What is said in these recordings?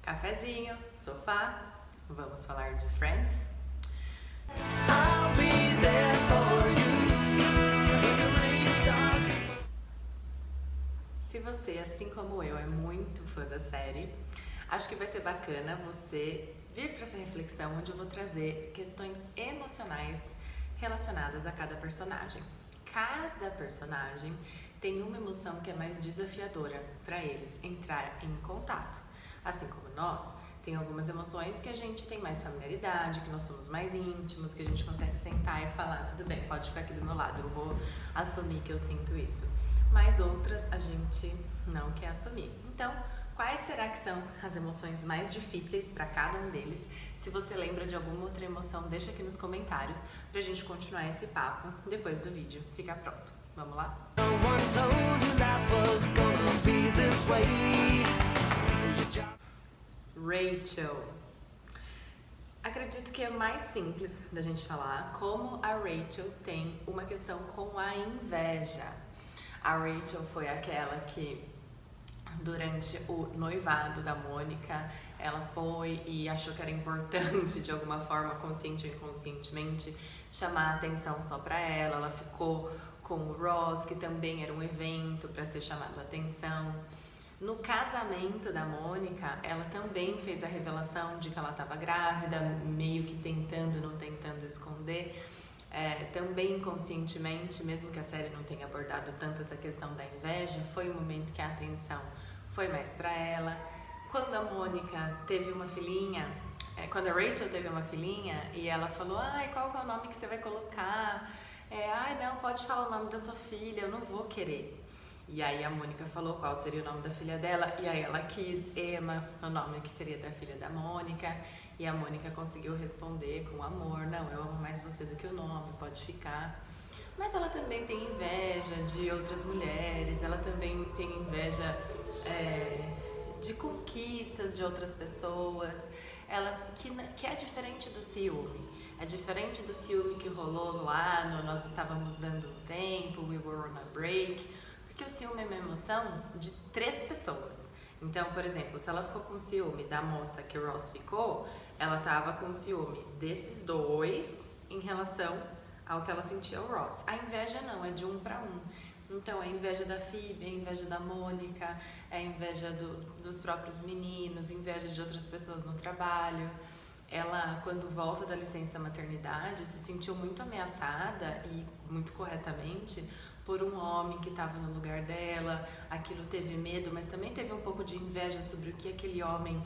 Cafezinho, sofá, vamos falar de Friends? I'll be there for you when the rain starts. Se você, assim como eu, é muito fã da série, acho que vai ser bacana você vir para essa reflexão onde eu vou trazer questões emocionais relacionadas a cada personagem. Cada personagem tem uma emoção que é mais desafiadora para eles entrar em contato. Assim como nós, tem algumas emoções que a gente tem mais familiaridade, que nós somos mais íntimos, que a gente consegue sentar e falar, tudo bem, pode ficar aqui do meu lado, eu vou assumir que eu sinto isso. Mas outras a gente não quer assumir. Então, quais será que são as emoções mais difíceis para cada um deles? Se você lembra de alguma outra emoção, deixa aqui nos comentários pra gente continuar esse papo depois do vídeo ficar pronto. Vamos lá? No one told you life was gonna be this way. Your job. Rachel. Acredito que é mais simples da gente falar como a Rachel tem uma questão com a inveja. A Rachel foi aquela que, durante o noivado da Mônica, ela foi e achou que era importante, de alguma forma, consciente ou inconscientemente, chamar a atenção só pra ela. Ela ficou com o Ross, que também era um evento para ser chamado a atenção. No casamento da Mônica, ela também fez a revelação de que ela estava grávida, meio que tentando, não tentando esconder. Também inconscientemente, mesmo que a série não tenha abordado tanto essa questão da inveja, foi um momento que a atenção foi mais para ela. Quando a Mônica teve uma filhinha, quando a Rachel teve uma filhinha e ela falou, qual que é o nome que você vai colocar? Não, pode falar o nome da sua filha, eu não vou querer. E aí a Mônica falou qual seria o nome da filha dela, e aí ela quis Emma, o nome que seria da filha da Mônica, e a Mônica conseguiu responder com amor, não, eu amo mais você do que o nome, pode ficar. Mas ela também tem inveja de outras mulheres, ela também tem inveja de conquistas de outras pessoas, que é diferente do ciúme. É diferente do ciúme que rolou lá no Nós Estávamos Dando um Tempo, We Were on a Break, porque o ciúme é uma emoção de 3 pessoas. Então, por exemplo, se ela ficou com ciúme da moça que o Ross ficou, ela tava com ciúme desses 2 em relação ao que ela sentia o Ross. A inveja não, é de 1 para 1. Então, é inveja da Phoebe, é inveja da Mônica, é inveja dos próprios meninos, inveja de outras pessoas no trabalho. Ela, quando volta da licença maternidade, se sentiu muito ameaçada e muito corretamente por um homem que estava no lugar dela. Aquilo teve medo, mas também teve um pouco de inveja sobre o que aquele homem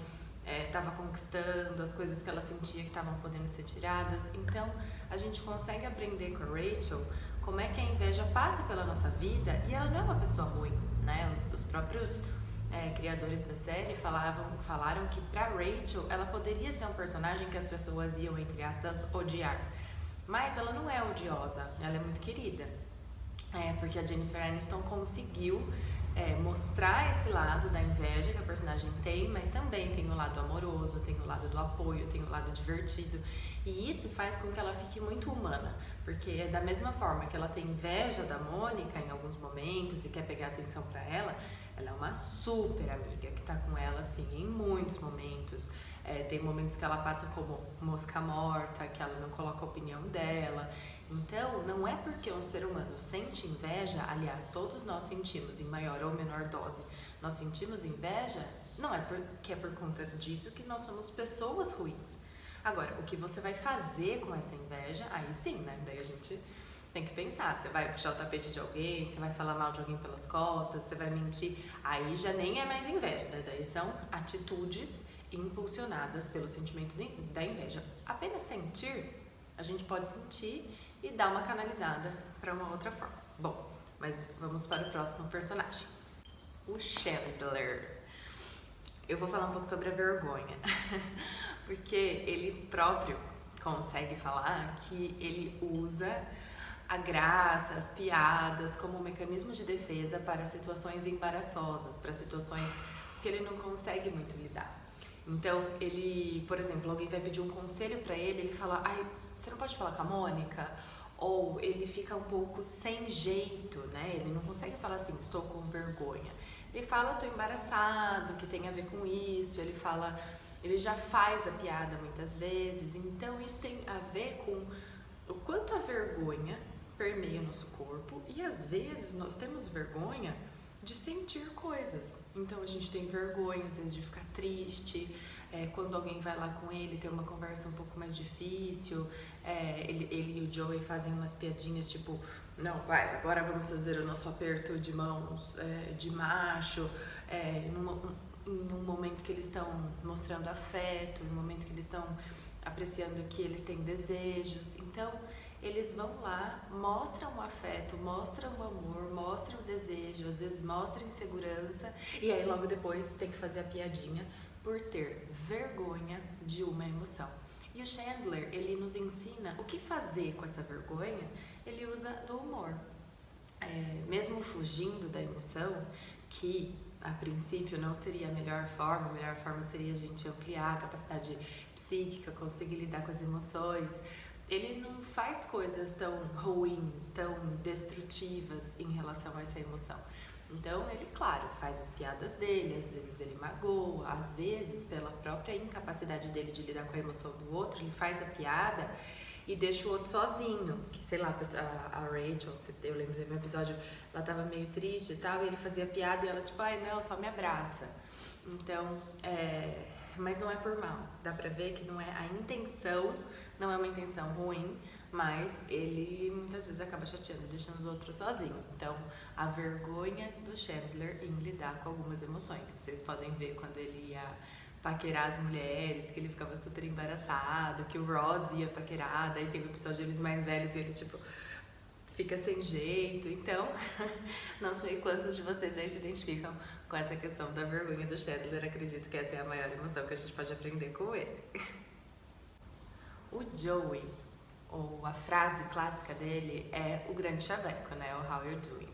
estava conquistando, as coisas que ela sentia que estavam podendo ser tiradas. Então, a gente consegue aprender com a Rachel como é que a inveja passa pela nossa vida e ela não é uma pessoa ruim, né? Os próprios criadores da série falaram que pra Rachel ela poderia ser um personagem que as pessoas iam, entre aspas, odiar. Mas ela não é odiosa, ela é muito querida. Porque a Jennifer Aniston conseguiu mostrar esse lado da inveja que a personagem tem, mas também tem o lado amoroso, tem o lado do apoio, tem o lado divertido. E isso faz com que ela fique muito humana, porque da mesma forma que ela tem inveja da Mônica em alguns momentos e quer pegar atenção pra ela é uma super amiga que tá com ela assim em muitos momentos. Tem momentos que ela passa como mosca morta, que ela não coloca a opinião dela. Então, não é porque um ser humano sente inveja, aliás, todos nós sentimos em maior ou menor dose, nós sentimos inveja, não é porque é por conta disso que nós somos pessoas ruins. Agora, o que você vai fazer com essa inveja, aí sim, né? Daí a gente tem que pensar, você vai puxar o tapete de alguém, você vai falar mal de alguém pelas costas, você vai mentir, aí já nem é mais inveja, né? Daí são atitudes impulsionadas pelo sentimento da inveja. Apenas sentir, a gente pode sentir e dar uma canalizada para uma outra forma. Bom, mas vamos para o próximo personagem, o Chandler. Eu vou falar um pouco sobre a vergonha, porque ele próprio consegue falar que ele usa a graça, as piadas como um mecanismo de defesa para situações embaraçosas, para situações que ele não consegue muito lidar. Então, ele, por exemplo, alguém vai pedir um conselho para ele fala, você não pode falar com a Mônica? Ou ele fica um pouco sem jeito, né? Ele não consegue falar assim, estou com vergonha. Ele fala, tô embaraçado, que tem a ver com isso, ele já faz a piada muitas vezes, então isso tem a ver com o quanto a vergonha permeia o nosso corpo e às vezes nós temos vergonha de sentir coisas. Então a gente tem vergonha às vezes de ficar triste, quando alguém vai lá com ele tem uma conversa um pouco mais difícil, ele e o Joey fazem umas piadinhas tipo, não, vai, agora vamos fazer o nosso aperto de mãos de macho, num momento que eles estão mostrando afeto, num momento que eles estão apreciando que eles têm desejos. Então eles vão lá, mostram o afeto, mostram o amor, mostram o desejo, às vezes mostram insegurança e aí logo depois tem que fazer a piadinha por ter vergonha de uma emoção. E o Chandler, ele nos ensina o que fazer com essa vergonha, ele usa do humor. Mesmo fugindo da emoção, que a princípio não seria a melhor forma seria a gente ampliar a capacidade psíquica, conseguir lidar com as emoções. Ele não faz coisas tão ruins, tão destrutivas em relação a essa emoção. Então ele, claro, faz as piadas dele, às vezes ele magoa, às vezes pela própria incapacidade dele de lidar com a emoção do outro, ele faz a piada e deixa o outro sozinho, que sei lá, a Rachel, eu lembro do meu episódio, ela tava meio triste e tal, e ele fazia piada e ela tipo, ai não, só me abraça. Então, mas não é por mal, dá pra ver que não é a intenção, não é uma intenção ruim, mas ele muitas vezes acaba chateando, deixando o outro sozinho. Então, a vergonha do Chandler em lidar com algumas emoções. Vocês podem ver quando ele ia paquerar as mulheres, que ele ficava super embaraçado, que o Ross ia paquerar, daí tem um episódio deles mais velhos e ele tipo fica sem jeito. Então, não sei quantos de vocês aí se identificam com essa questão da vergonha do Chandler. Acredito que essa é a maior emoção que a gente pode aprender com ele. O Joey, ou a frase clássica dele é o grande chaveco, né? O How you're doing.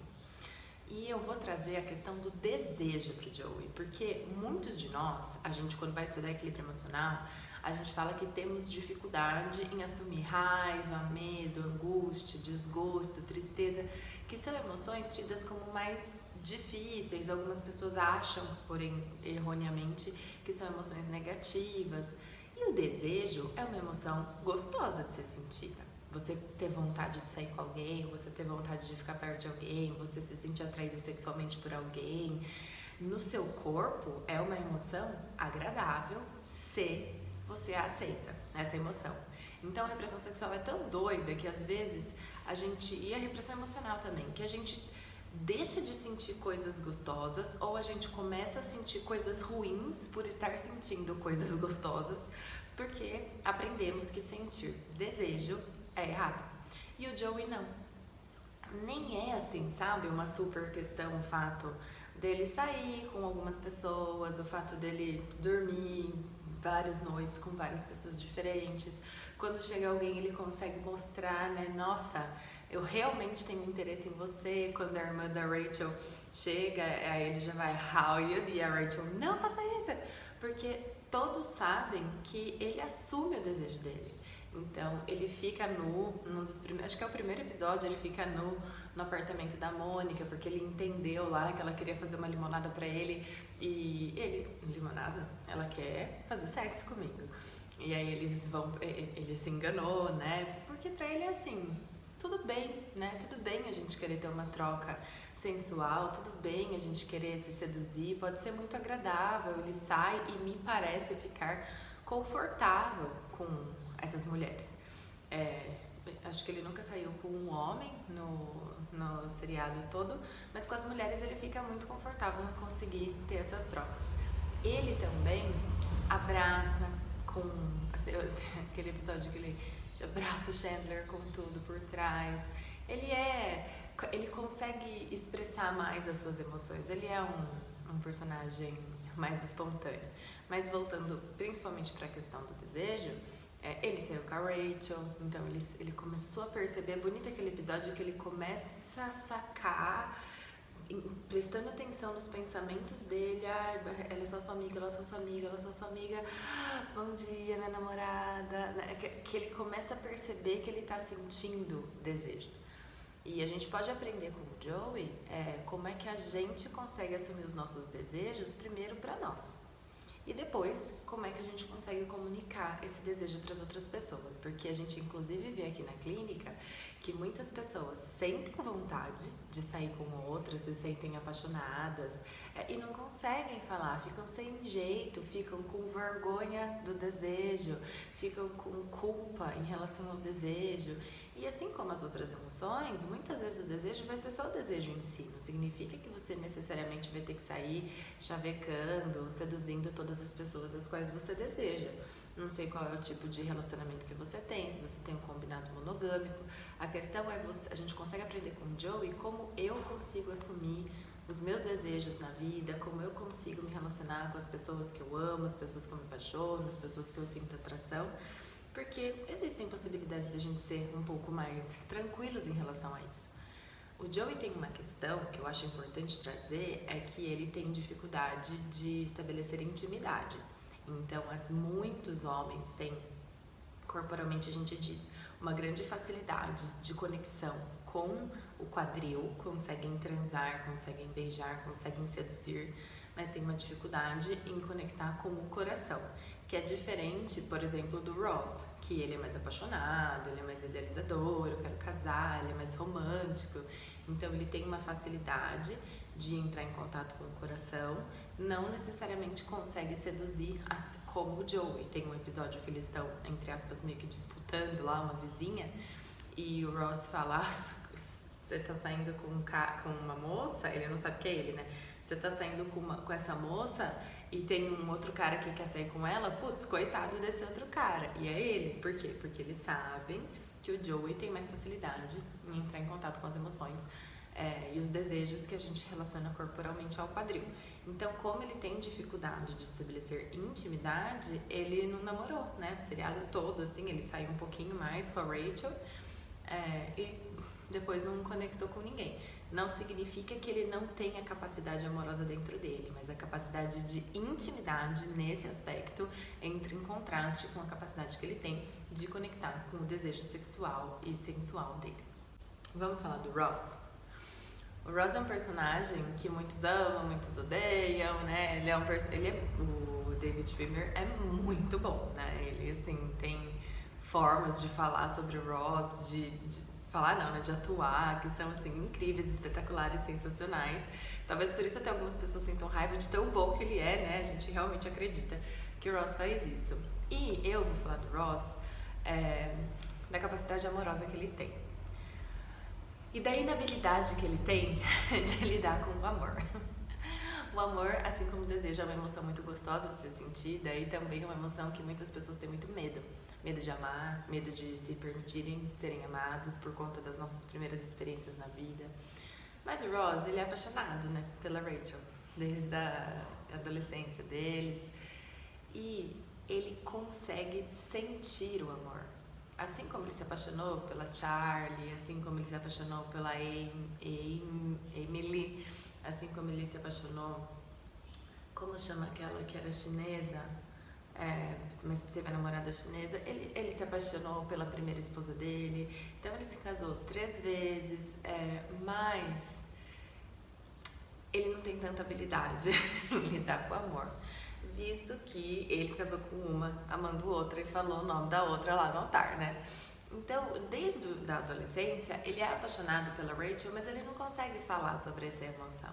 E eu vou trazer a questão do desejo pro Joey, porque muitos de nós, a gente quando vai estudar equilíbrio emocional, a gente fala que temos dificuldade em assumir raiva, medo, angústia, desgosto, tristeza, que são emoções tidas como mais difíceis. Algumas pessoas acham, porém erroneamente, que são emoções negativas. E o desejo é uma emoção gostosa de ser sentida. Você ter vontade de sair com alguém, você ter vontade de ficar perto de alguém, você se sentir atraído sexualmente por alguém, no seu corpo é uma emoção agradável se você aceita essa emoção. Então a repressão sexual é tão doida que às vezes e a repressão emocional também, que a gente deixa de sentir coisas gostosas ou a gente começa a sentir coisas ruins por estar sentindo coisas gostosas, porque aprendemos que sentir desejo é errado. E o Joey não. Nem é assim, sabe? Uma super questão o fato dele sair com algumas pessoas, o fato dele dormir várias noites com várias pessoas diferentes. Quando chega alguém, ele consegue mostrar, né? Nossa, eu realmente tenho interesse em você. Quando a irmã da Rachel chega, aí ele já vai, how you? E a Rachel, não faça isso. Porque todos sabem que ele assume o desejo dele. Então, ele fica num dos primeiros, acho que é o primeiro episódio, ele fica no apartamento da Mônica, porque ele entendeu lá que ela queria fazer uma limonada pra ele, e limonada? Ela quer fazer sexo comigo. E aí ele se enganou, né? Porque pra ele é assim, tudo bem, né? Tudo bem a gente querer ter uma troca sensual, tudo bem a gente querer se seduzir, pode ser muito agradável, ele sai e me parece ficar confortável com essas mulheres. Acho que ele nunca saiu com um homem no seriado todo, mas com as mulheres ele fica muito confortável em conseguir ter essas trocas. Ele também abraça com aquele episódio que ele abraça o Chandler com tudo por trás. Ele consegue expressar mais as suas emoções. Ele é um personagem mais espontâneo. Mas voltando principalmente para a questão do desejo, ele saiu com a Rachel, então ele começou a perceber, é bonito aquele episódio que ele começa a sacar, prestando atenção nos pensamentos dele, ela é só sua amiga, ela é só sua amiga, ela é só sua amiga, bom dia, minha namorada, que ele começa a perceber que ele tá sentindo desejo. E a gente pode aprender com o Joey como é que a gente consegue assumir os nossos desejos primeiro para nós. E depois, como é que a gente consegue comunicar esse desejo para as outras pessoas. Porque a gente, inclusive, vê aqui na clínica que muitas pessoas sentem vontade de sair com outras, se sentem apaixonadas e não conseguem falar, ficam sem jeito, ficam com vergonha do desejo, ficam com culpa em relação ao desejo. E assim como as outras emoções, muitas vezes o desejo vai ser só o desejo em si. Não significa que você necessariamente vai ter que sair chavecando, seduzindo todas as pessoas as quais você deseja. Não sei qual é o tipo de relacionamento que você tem, se você tem um combinado monogâmico. A questão é a gente consegue aprender com o Joey como eu consigo assumir os meus desejos na vida, como eu consigo me relacionar com as pessoas que eu amo, as pessoas que eu me apaixono, as pessoas que eu sinto atração. Porque existem possibilidades de a gente ser um pouco mais tranquilos em relação a isso. O Joey tem uma questão que eu acho importante trazer, é que ele tem dificuldade de estabelecer intimidade. Então, muitos homens têm, corporalmente a gente diz, uma grande facilidade de conexão com o quadril, conseguem transar, conseguem beijar, conseguem seduzir, mas tem uma dificuldade em conectar com o coração, que é diferente, por exemplo, do Ross, que ele é mais apaixonado, ele é mais idealizador, eu quero casar, ele é mais romântico, então ele tem uma facilidade de entrar em contato com o coração, não necessariamente consegue seduzir como o Joey. Tem um episódio que eles estão, entre aspas, meio que disputando lá, uma vizinha, e o Ross fala, você tá saindo com uma moça, ele não sabe que é ele, né? Você tá saindo com essa moça e tem um outro cara que quer sair com ela, putz, coitado desse outro cara. E é ele. Por quê? Porque eles sabem que o Joey tem mais facilidade em entrar em contato com as emoções e os desejos que a gente relaciona corporalmente ao quadril. Então, como ele tem dificuldade de estabelecer intimidade, ele não namorou, né? O seriado todo, assim, ele saiu um pouquinho mais com a Rachel e depois não conectou com ninguém. Não significa que ele não tenha capacidade amorosa dentro dele, mas a capacidade de intimidade nesse aspecto entra em contraste com a capacidade que ele tem de conectar com o desejo sexual e sensual dele. Vamos falar do Ross? O Ross é um personagem que muitos amam, muitos odeiam, né? O David Schwimmer é muito bom, né? Ele, assim, tem formas de falar sobre o Ross, falar não, né, de atuar, que são assim incríveis, espetaculares, sensacionais. Talvez por isso até algumas pessoas sintam raiva de tão bom que ele é, né? A gente realmente acredita que o Ross faz isso. E eu vou falar do Ross da capacidade amorosa que ele tem. E da inabilidade que ele tem de lidar com o amor. O amor, assim como o desejo, é uma emoção muito gostosa de ser sentida e também é uma emoção que muitas pessoas têm muito medo. Medo de amar, medo de se permitirem serem amados por conta das nossas primeiras experiências na vida. Mas o Ross, ele é apaixonado, né, pela Rachel, desde a adolescência deles. E ele consegue sentir o amor. Assim como ele se apaixonou pela Charlie, assim como ele se apaixonou pela Emily, assim como ele se apaixonou, como chama aquela que era chinesa? Mas teve a namorada chinesa, ele se apaixonou pela primeira esposa dele, então ele se casou 3 vezes, mas ele não tem tanta habilidade em lidar com o amor, visto que ele casou com uma, amando outra e falou o nome da outra lá no altar, né? Então, desde a adolescência, ele é apaixonado pela Rachel, mas ele não consegue falar sobre essa emoção.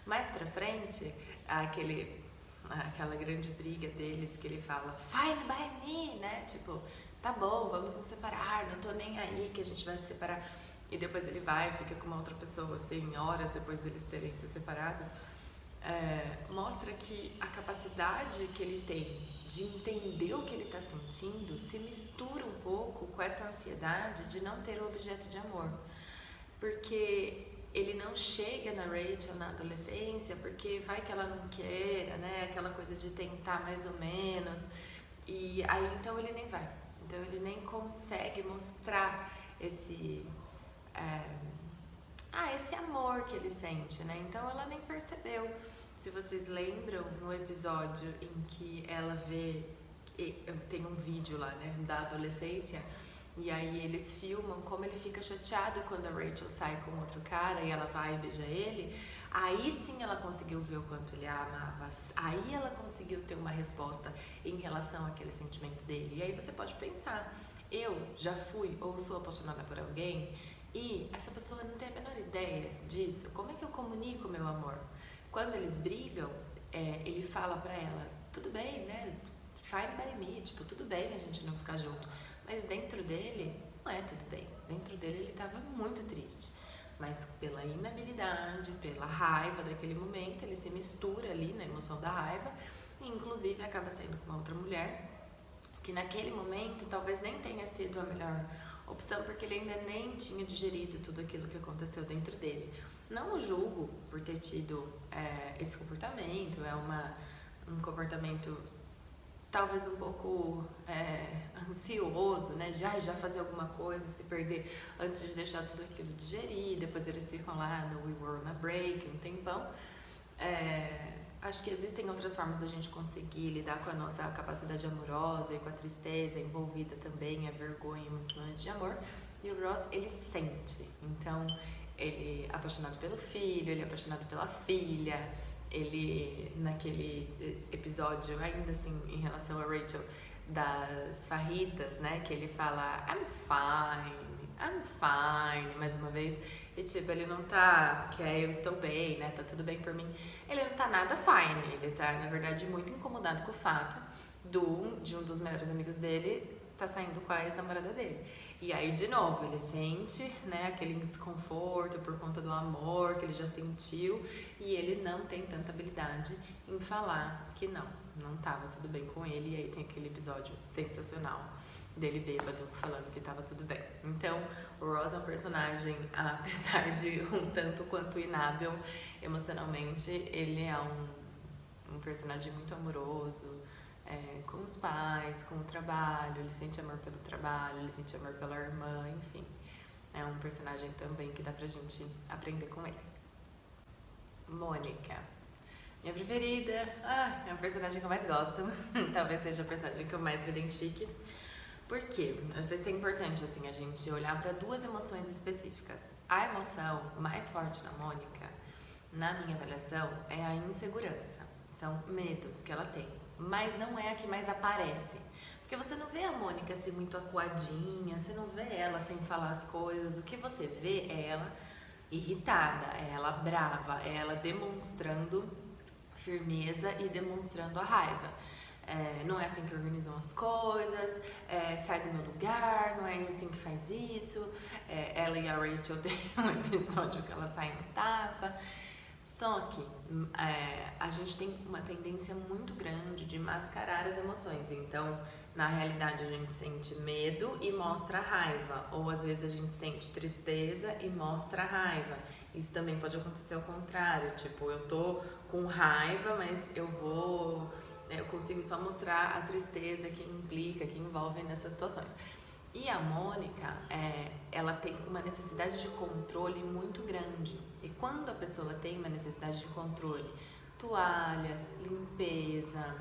Mais pra frente, aquela grande briga deles que ele fala fine by me, né? Tipo, tá bom, vamos nos separar, não tô nem aí que a gente vai se separar. E depois ele vai, fica com uma outra pessoa, assim, horas depois deles terem se separado. Mostra que a capacidade que ele tem de entender o que ele está sentindo se mistura um pouco com essa ansiedade de não ter o objeto de amor. Porque ele não chega na Rachel na adolescência porque vai que ela não queira, né? Aquela coisa de tentar mais ou menos. E aí então ele nem vai. Então ele nem consegue mostrar esse amor que ele sente, né? Então ela nem percebeu. Se vocês lembram, no episódio em que ela vê, tem um vídeo lá, né, da adolescência, E aí eles filmam como ele fica chateado quando a Rachel sai com outro cara e ela vai e beija ele. Aí sim ela conseguiu ver o quanto ele a amava. Aí ela conseguiu ter uma resposta em relação àquele sentimento dele. E aí você pode pensar, eu já fui ou sou apaixonada por alguém e essa pessoa não tem a menor ideia disso. Como é que eu comunico meu amor? Quando eles brigam, ele fala pra ela, tudo bem, né? Fine by me, tipo, tudo bem a gente não ficar junto. Mas dentro dele, não é tudo bem. Dentro dele ele estava muito triste. Mas pela inabilidade, pela raiva daquele momento, ele se mistura ali na emoção da raiva e inclusive acaba saindo com uma outra mulher que naquele momento talvez nem tenha sido a melhor opção, porque ele ainda nem tinha digerido tudo aquilo que aconteceu dentro dele. Não o julgo por ter tido esse comportamento, um comportamento talvez um pouco ansioso, né, de já fazer alguma coisa, se perder antes de deixar tudo aquilo digerir. Depois eles ficam lá no We Were on a Break um tempão. Acho que existem outras formas da gente conseguir lidar com a nossa capacidade amorosa e com a tristeza envolvida também, a vergonha em muitos momentos de amor. E o Ross, ele sente. Então, ele é apaixonado pelo filho, ele é apaixonado pela filha. Ele, naquele episódio, ainda assim, em relação a Rachel, das farritas, né, que ele fala I'm fine, mais uma vez, e tipo, ele não tá, que eu estou bem, né, tá tudo bem por mim, ele não tá nada fine, ele tá, na verdade, muito incomodado com o fato de um dos melhores amigos dele tá saindo com a ex-namorada dele. E aí, de novo, ele sente, né, aquele desconforto por conta do amor que ele já sentiu e ele não tem tanta habilidade em falar que não tava tudo bem com ele. E aí tem aquele episódio sensacional dele bêbado falando que tava tudo bem. Então, o Ross é um personagem, apesar de um tanto quanto inábil emocionalmente, ele é um personagem muito amoroso, com os pais, com o trabalho, ele sente amor pelo trabalho, ele sente amor pela irmã, enfim. É um personagem também que dá pra gente aprender com ele. Mônica, minha preferida, é o personagem que eu mais gosto, talvez seja o personagem que eu mais me identifique. Por quê? Às vezes é importante assim, a gente olhar para duas emoções específicas. A emoção mais forte na Mônica, na minha avaliação, é a insegurança. São medos que ela tem. Mas não é a que mais aparece. Porque você não vê a Mônica assim muito acuadinha, você não vê ela sem falar as coisas. O que você vê é ela irritada, é ela brava, é ela demonstrando firmeza e demonstrando a raiva. Não é assim que organizam as coisas, sai do meu lugar, não é assim que faz isso. Ela e a Rachel tem um episódio que ela sai no tapa. Só que a gente tem uma tendência muito grande de mascarar as emoções. Então, na realidade, a gente sente medo e mostra raiva. Ou, às vezes, a gente sente tristeza e mostra raiva. Isso também pode acontecer ao contrário. Tipo, eu tô com raiva, mas eu consigo só mostrar a tristeza que implica, que envolve nessas situações. E a Mônica, ela tem uma necessidade de controle muito grande. E quando a pessoa tem uma necessidade de controle, toalhas, limpeza,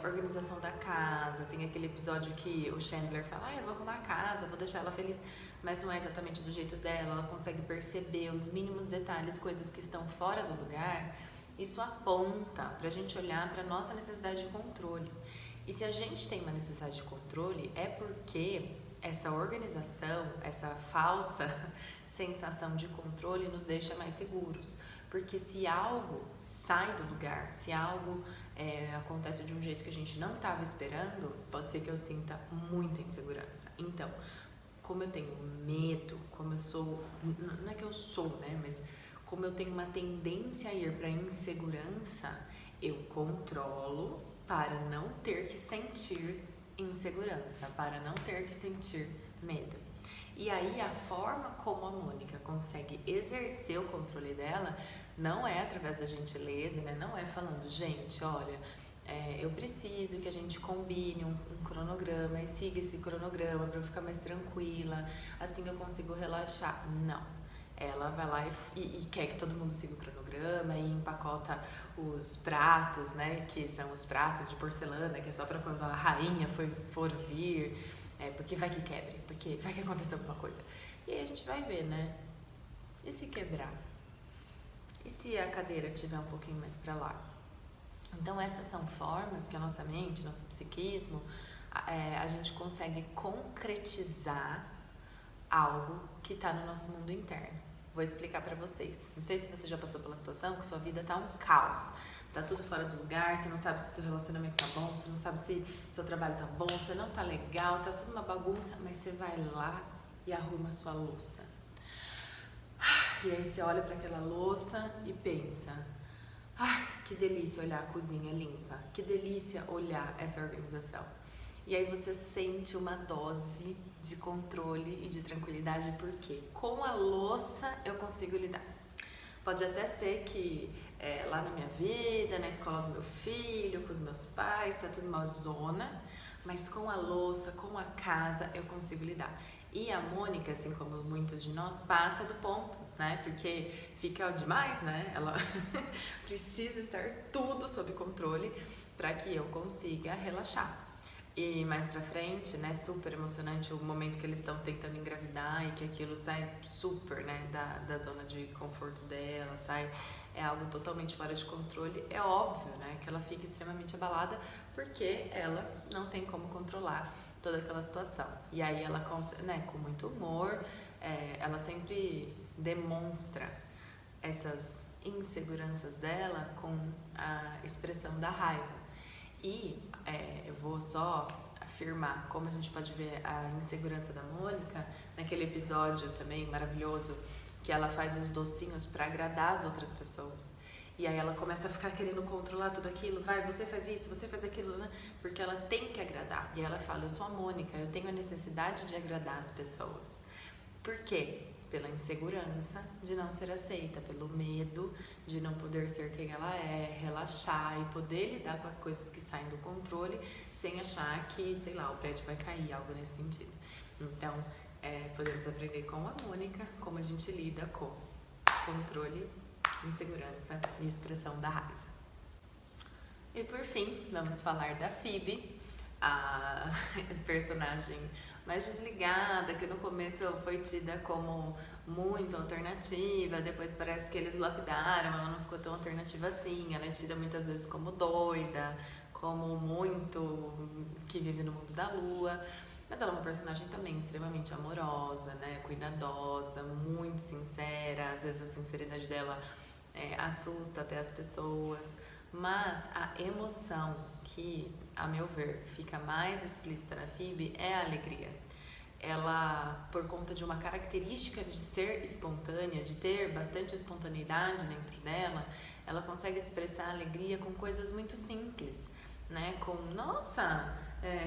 organização da casa, tem aquele episódio que o Chandler fala, eu vou arrumar a casa, vou deixar ela feliz, mas não é exatamente do jeito dela, ela consegue perceber os mínimos detalhes, coisas que estão fora do lugar. Isso aponta pra gente olhar pra nossa necessidade de controle. E se a gente tem uma necessidade de controle, é porque essa organização, essa falsa sensação de controle nos deixa mais seguros. Porque se algo sai do lugar, se algo acontece de um jeito que a gente não estava esperando, pode ser que eu sinta muita insegurança. Então, como eu tenho medo, como eu sou, não é que eu sou, né, mas como eu tenho uma tendência a ir para insegurança, eu controlo para não ter que sentir insegurança, para não ter que sentir medo. E aí a forma como a Mônica consegue exercer o controle dela não é através da gentileza, né? Não é falando, gente, olha, eu preciso que a gente combine um cronograma e siga esse cronograma para eu ficar mais tranquila, assim eu consigo relaxar. Não. Ela vai lá e quer que todo mundo siga o cronograma e empacota os pratos, né? Que são os pratos de porcelana, que é só para quando a rainha for vir. Porque vai que quebre, porque vai que aconteça alguma coisa. E aí a gente vai ver, né? E se quebrar? E se a cadeira estiver um pouquinho mais para lá? Então essas são formas que a nossa mente, nosso psiquismo, a gente consegue concretizar algo que está no nosso mundo interno. Vou explicar para vocês. Não sei se você já passou pela situação que sua vida tá um caos. Tá tudo fora do lugar, você não sabe se seu relacionamento tá bom, você não sabe se seu trabalho tá bom, você não tá legal, tá tudo uma bagunça, mas você vai lá e arruma a sua louça. E aí você olha para aquela louça e pensa: que delícia olhar a cozinha limpa, que delícia olhar essa organização. E aí você sente uma dose de controle e de tranquilidade, porque com a louça eu consigo lidar. Pode até ser que lá na minha vida, na escola do meu filho, com os meus pais, tá tudo uma zona, mas com a louça, com a casa, eu consigo lidar. E a Mônica, assim como muitos de nós, passa do ponto, né? Porque fica demais, né? Ela precisa estar tudo sob controle para que eu consiga relaxar. E mais pra frente, né, super emocionante o momento que eles estão tentando engravidar e que aquilo sai super, né, da zona de conforto dela, é algo totalmente fora de controle. É óbvio, né, que ela fica extremamente abalada porque ela não tem como controlar toda aquela situação. E aí ela, né, com muito humor, ela sempre demonstra essas inseguranças dela com a expressão da raiva. E eu vou só afirmar como a gente pode ver a insegurança da Mônica naquele episódio também maravilhoso que ela faz os docinhos para agradar as outras pessoas. E aí ela começa a ficar querendo controlar tudo aquilo, vai, você faz isso, você faz aquilo, né? Porque ela tem que agradar. E ela fala: eu sou a Mônica, eu tenho a necessidade de agradar as pessoas. Por quê? Pela insegurança de não ser aceita, pelo medo de não poder ser quem ela é, relaxar e poder lidar com as coisas que saem do controle sem achar que, sei lá, o prédio vai cair, algo nesse sentido. Então, podemos aprender com a Mônica como a gente lida com controle, insegurança e expressão da raiva. E por fim, vamos falar da Phoebe, a personagem mais desligada, que no começo foi tida como muito alternativa, depois parece que eles lapidaram, ela não ficou tão alternativa assim, ela é tida muitas vezes como doida, como muito que vive no mundo da lua, mas ela é uma personagem também extremamente amorosa, né, cuidadosa, muito sincera, às vezes a sinceridade dela assusta até as pessoas, mas a emoção que, a meu ver, fica mais explícita na Phoebe é a alegria. Ela, por conta de uma característica de ser espontânea, de ter bastante espontaneidade dentro dela, ela consegue expressar a alegria com coisas muito simples, né? Com, nossa,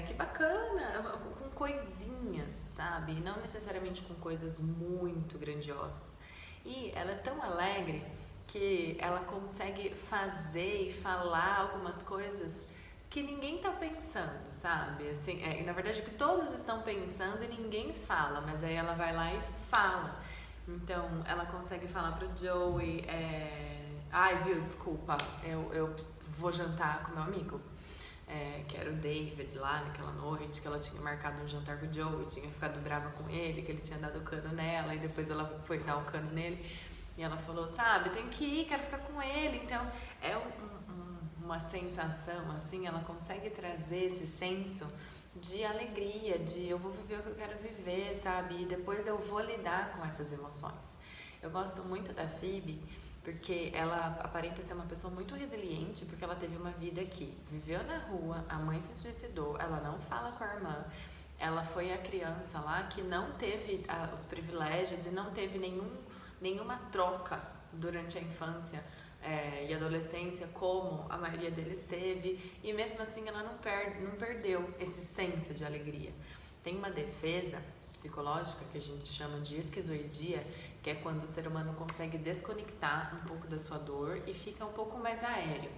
que bacana, com coisinhas, sabe? Não necessariamente com coisas muito grandiosas. E ela é tão alegre que ela consegue fazer e falar algumas coisas que ninguém tá pensando, sabe? Assim, na verdade, que todos estão pensando e ninguém fala, mas aí ela vai lá e fala. Então, ela consegue falar pro Joey, viu, desculpa, eu vou jantar com meu amigo, que era o David lá naquela noite, que ela tinha marcado um jantar com o Joey, tinha ficado brava com ele, que ele tinha dado o cano nela, e depois ela foi dar o cano nele. E ela falou, sabe, tenho que ir, quero ficar com ele. Então, é uma sensação, assim, ela consegue trazer esse senso de alegria, de eu vou viver o que eu quero viver, sabe? E depois eu vou lidar com essas emoções. Eu gosto muito da Phoebe, porque ela aparenta ser uma pessoa muito resiliente, porque ela teve uma vida que viveu na rua, a mãe se suicidou, ela não fala com a irmã, ela foi a criança lá que não teve os privilégios e não teve nenhuma troca durante a infância e adolescência como a maioria deles teve, e mesmo assim ela não perdeu esse senso de alegria. Tem uma defesa psicológica que a gente chama de esquizoidia, que é quando o ser humano consegue desconectar um pouco da sua dor e fica um pouco mais aéreo.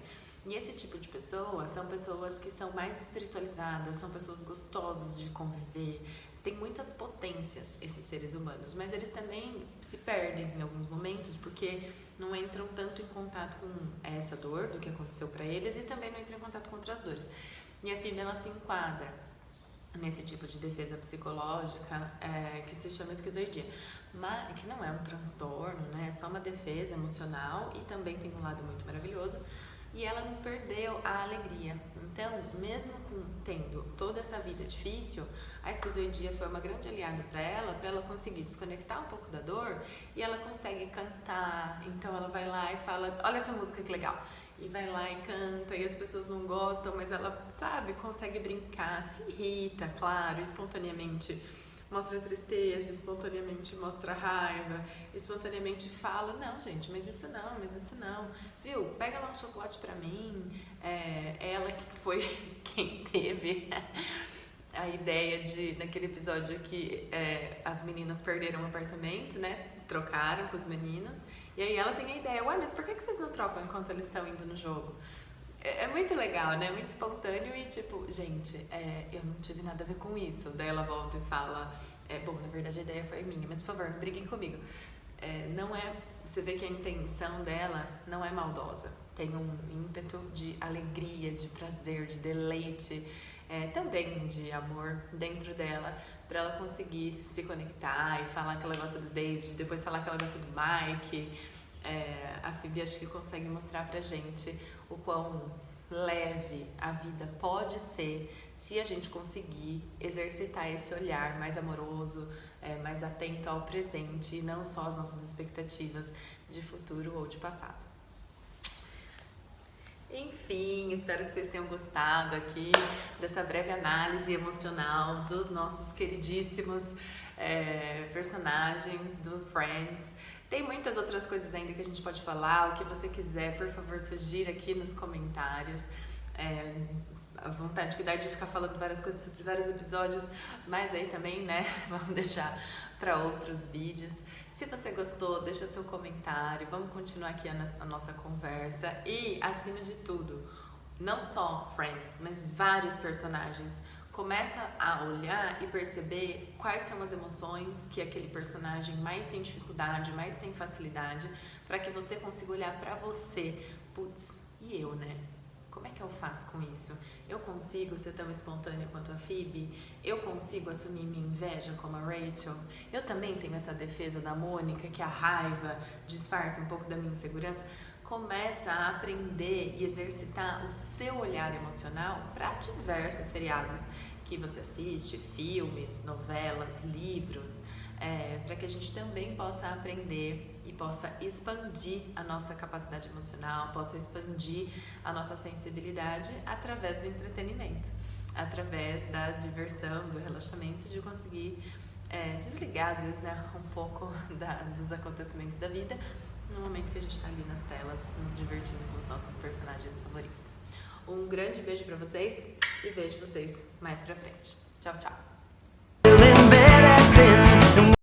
E esse tipo de pessoas são pessoas que são mais espiritualizadas, são pessoas gostosas de conviver, tem muitas potências esses seres humanos, mas eles também se perdem em alguns momentos porque não entram tanto em contato com essa dor do que aconteceu para eles e também não entram em contato com outras dores. E a Phoebe, ela se enquadra nesse tipo de defesa psicológica que se chama esquizoidia, mas que não é um transtorno, né? É só uma defesa emocional e também tem um lado muito maravilhoso. E ela não perdeu a alegria. Então, mesmo tendo toda essa vida difícil, a esquizoidia foi uma grande aliada para ela conseguir desconectar um pouco da dor, e ela consegue cantar. Então ela vai lá e fala, olha essa música que legal, e vai lá e canta, e as pessoas não gostam, mas ela, sabe, consegue brincar, se irrita, claro, espontaneamente mostra tristeza, espontaneamente mostra raiva, espontaneamente fala, não gente, mas isso não, viu, pega lá um chocolate pra mim. Ela que foi quem teve a ideia de, naquele episódio que as meninas perderam o apartamento, né, trocaram com os meninos, e aí ela tem a ideia, ué, mas por que vocês não trocam enquanto eles estão indo no jogo? É muito legal, né? Muito espontâneo e tipo, gente, eu não tive nada a ver com isso. Daí ela volta e fala, bom, na verdade a ideia foi minha, mas por favor, não briguem comigo. Não é, você vê que a intenção dela não é maldosa. Tem um ímpeto de alegria, de prazer, de deleite, também de amor dentro dela, pra ela conseguir se conectar e falar que ela gosta do David, depois falar que ela gosta do Mike. A Phoebe acho que consegue mostrar pra gente o quão leve a vida pode ser se a gente conseguir exercitar esse olhar mais amoroso, mais atento ao presente e não só às nossas expectativas de futuro ou de passado. Enfim, espero que vocês tenham gostado aqui dessa breve análise emocional dos nossos queridíssimos personagens do Friends. Tem muitas outras coisas ainda que a gente pode falar. O que você quiser, por favor, sugira aqui nos comentários. A vontade que dá de ficar falando várias coisas sobre vários episódios, mas aí também, né, vamos deixar para outros vídeos. Se você gostou, deixa seu comentário, vamos continuar aqui a nossa conversa. E, acima de tudo, não só Friends, mas vários personagens. Começa a olhar e perceber quais são as emoções que aquele personagem mais tem dificuldade, mais tem facilidade, para que você consiga olhar para você. Putz, e eu, né? Como é que eu faço com isso? Eu consigo ser tão espontânea quanto a Phoebe? Eu consigo assumir minha inveja como a Rachel? Eu também tenho essa defesa da Mônica, que a raiva disfarça um pouco da minha insegurança? Começa a aprender e exercitar o seu olhar emocional para diversos seriados que você assiste, filmes, novelas, livros, para que a gente também possa aprender e possa expandir a nossa capacidade emocional, possa expandir a nossa sensibilidade através do entretenimento, através da diversão, do relaxamento, de conseguir desligar, às vezes, né, um pouco dos acontecimentos da vida, no momento que a gente está ali nas telas, nos divertindo com os nossos personagens favoritos. Um grande beijo pra vocês e vejo vocês mais pra frente. Tchau, tchau!